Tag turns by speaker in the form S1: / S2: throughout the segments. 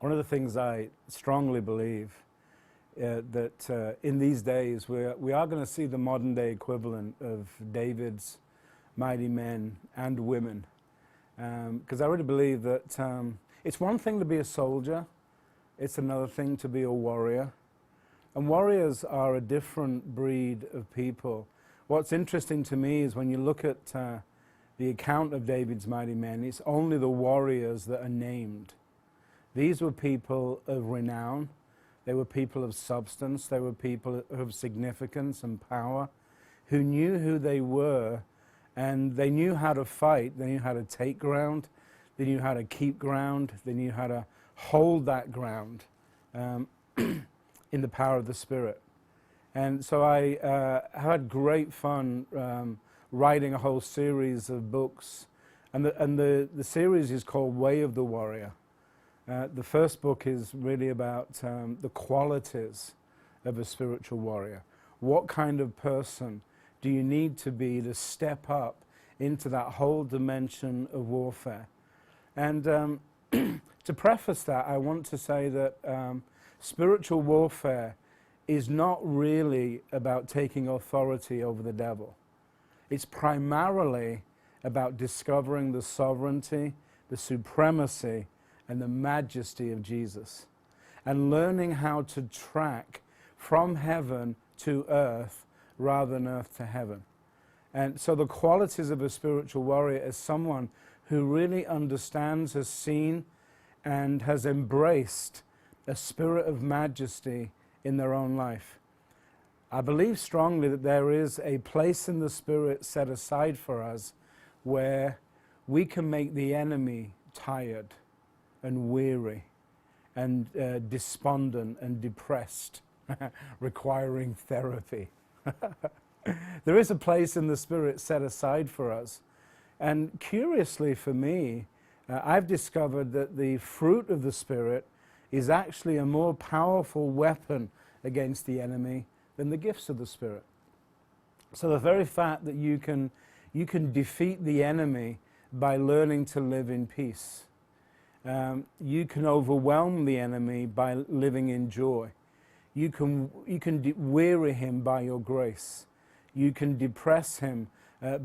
S1: One of the things I strongly believe that in these days we are going to see the modern day equivalent of David's mighty men and women. Because I really believe that it's one thing to be a soldier, it's another thing to be a warrior. And warriors are a different breed of people. What's interesting to me is when you look at the account of David's mighty men, it's only the warriors that are named. These were people of renown, they were people of substance, they were people of significance and power, who knew who they were, and they knew how to fight, they knew how to take ground, they knew how to keep ground, they knew how to hold that ground in the power of the Spirit. And so I had great fun writing a whole series of books, and the series is called Way of the Warrior. The first book is really about the qualities of a spiritual warrior. What kind of person do you need to be to step up into that whole dimension of warfare? And to preface that, I want to say that spiritual warfare is not really about taking authority over the devil. It's primarily about discovering the sovereignty, the supremacy, and the majesty of Jesus, and learning how to track from heaven to earth rather than earth to heaven. And so the qualities of a spiritual warrior is someone who really understands, has seen, and has embraced a spirit of majesty in their own life. I believe strongly that there is a place in the Spirit set aside for us where we can make the enemy tired and weary and despondent and depressed, requiring therapy. There is a place in the Spirit set aside for us. And curiously for me, I've discovered that the fruit of the Spirit is actually a more powerful weapon against the enemy than the gifts of the Spirit. So the very fact that you can defeat the enemy by learning to live in peace. You can overwhelm the enemy by living in joy. You can weary him by your grace. You can depress him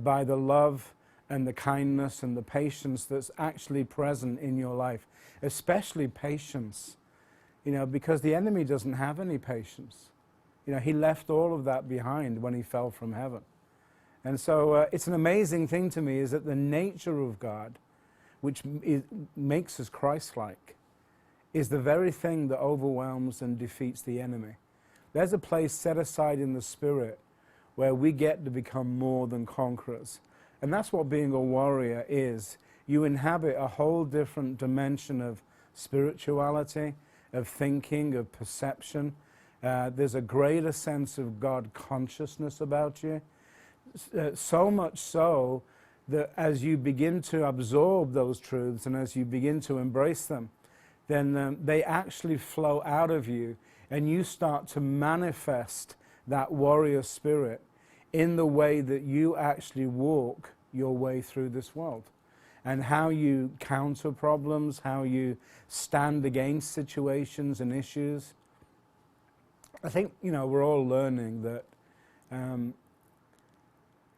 S1: by the love and the kindness and the patience that's actually present in your life, especially patience, because the enemy doesn't have any patience. He left all of that behind when he fell from heaven. And so it's an amazing thing to me is that the nature of God, which makes us Christ-like, is the very thing that overwhelms and defeats the enemy. There's a place set aside in the Spirit where we get to become more than conquerors. And that's what being a warrior is. You inhabit a whole different dimension of spirituality, of thinking, of perception. There's a greater sense of God consciousness about you. So much so that as you begin to absorb those truths and as you begin to embrace them, then they actually flow out of you and you start to manifest that warrior spirit in the way that you actually walk your way through this world. And how you counter problems, how you stand against situations and issues. I think, we're all learning that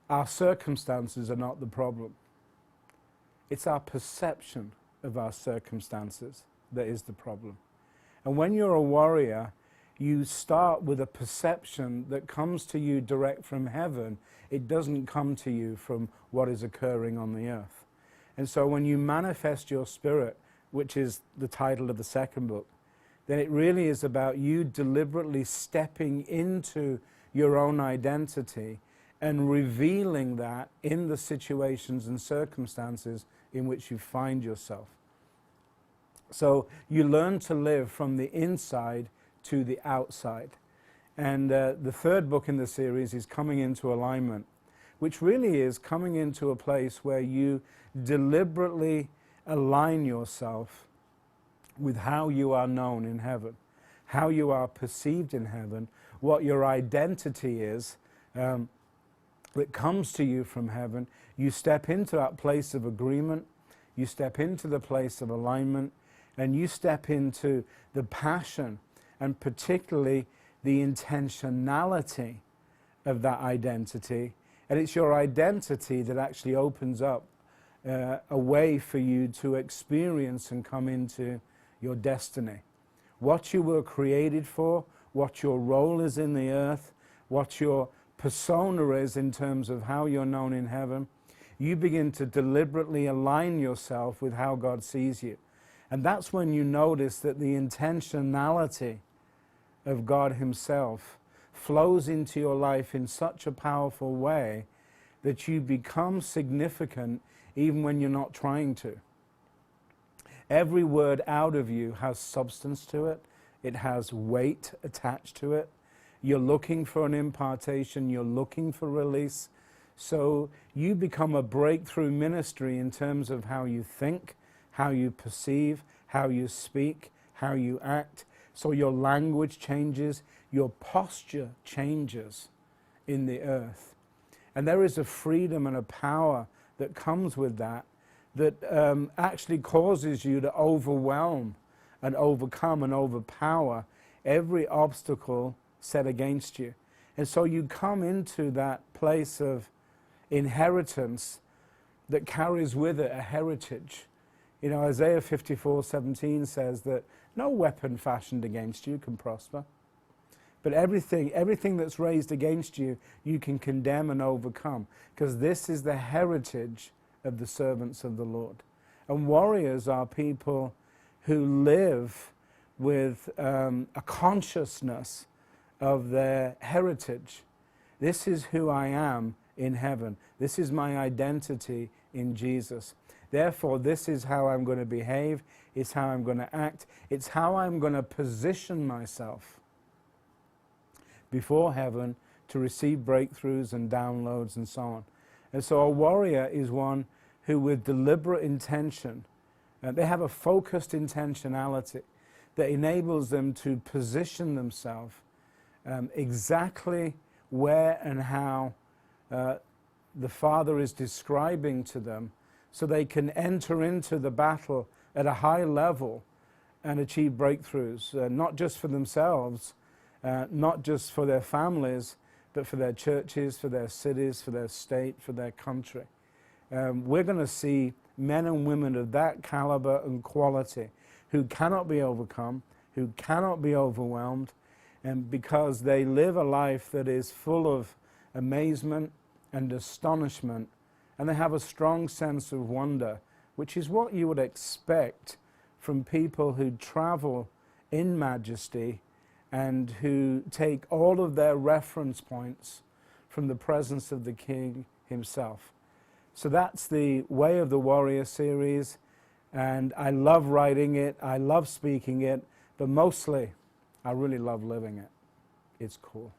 S1: our circumstances are not the problem. It's our perception of our circumstances that is the problem. And when you're a warrior, you start with a perception that comes to you direct from heaven. It doesn't come to you from what is occurring on the earth. And so when you manifest your spirit, which is the title of the second book, then it really is about you deliberately stepping into your own identity and revealing that in the situations and circumstances in which you find yourself. So you learn to live from the inside to the outside. And the third book in the series is Coming into Alignment, which really is coming into a place where you deliberately align yourself with how you are known in heaven, how you are perceived in heaven, what your identity is that comes to you from heaven. You step into that place of agreement, you step into the place of alignment, and you step into the passion and particularly the intentionality of that identity. And it's your identity that actually opens up a way for you to experience and come into your destiny. What you were created for, what your role is in the earth, what your persona is in terms of how you're known in heaven. You begin to deliberately align yourself with how God sees you. And that's when you notice that the intentionality of God himself flows into your life in such a powerful way that you become significant even when you're not trying to. Every word out of you has substance to it. It has weight attached to it. You're looking for an impartation. You're looking for release. So you become a breakthrough ministry in terms of how you think, how you perceive, how you speak, how you act. So your language changes, your posture changes in the earth. And there is a freedom and a power that comes with that actually causes you to overwhelm and overcome and overpower every obstacle set against you. And so you come into that place of inheritance that carries with it a heritage. You know, Isaiah 54:17 says that no weapon fashioned against you can prosper. But everything that's raised against you, you can condemn and overcome. Because this is the heritage of the servants of the Lord. And warriors are people who live with a consciousness of their heritage. This is who I am in heaven. This is my identity in Jesus. Therefore, this is how I'm going to behave. It's how I'm going to act. It's how I'm going to position myself before heaven to receive breakthroughs and downloads and so on. And so a warrior is one who with deliberate intention, they have a focused intentionality that enables them to position themselves exactly where and how the Father is describing to them, so they can enter into the battle at a high level and achieve breakthroughs, not just for themselves, not just for their families, but for their churches, for their cities, for their state, for their country. We're going to see men and women of that caliber and quality who cannot be overcome, who cannot be overwhelmed, and because they live a life that is full of amazement and astonishment, and they have a strong sense of wonder, which is what you would expect from people who travel in majesty and who take all of their reference points from the presence of the King himself. So that's the Way of the Warrior series, and I love writing it, I love speaking it, but mostly I really love living it. It's cool.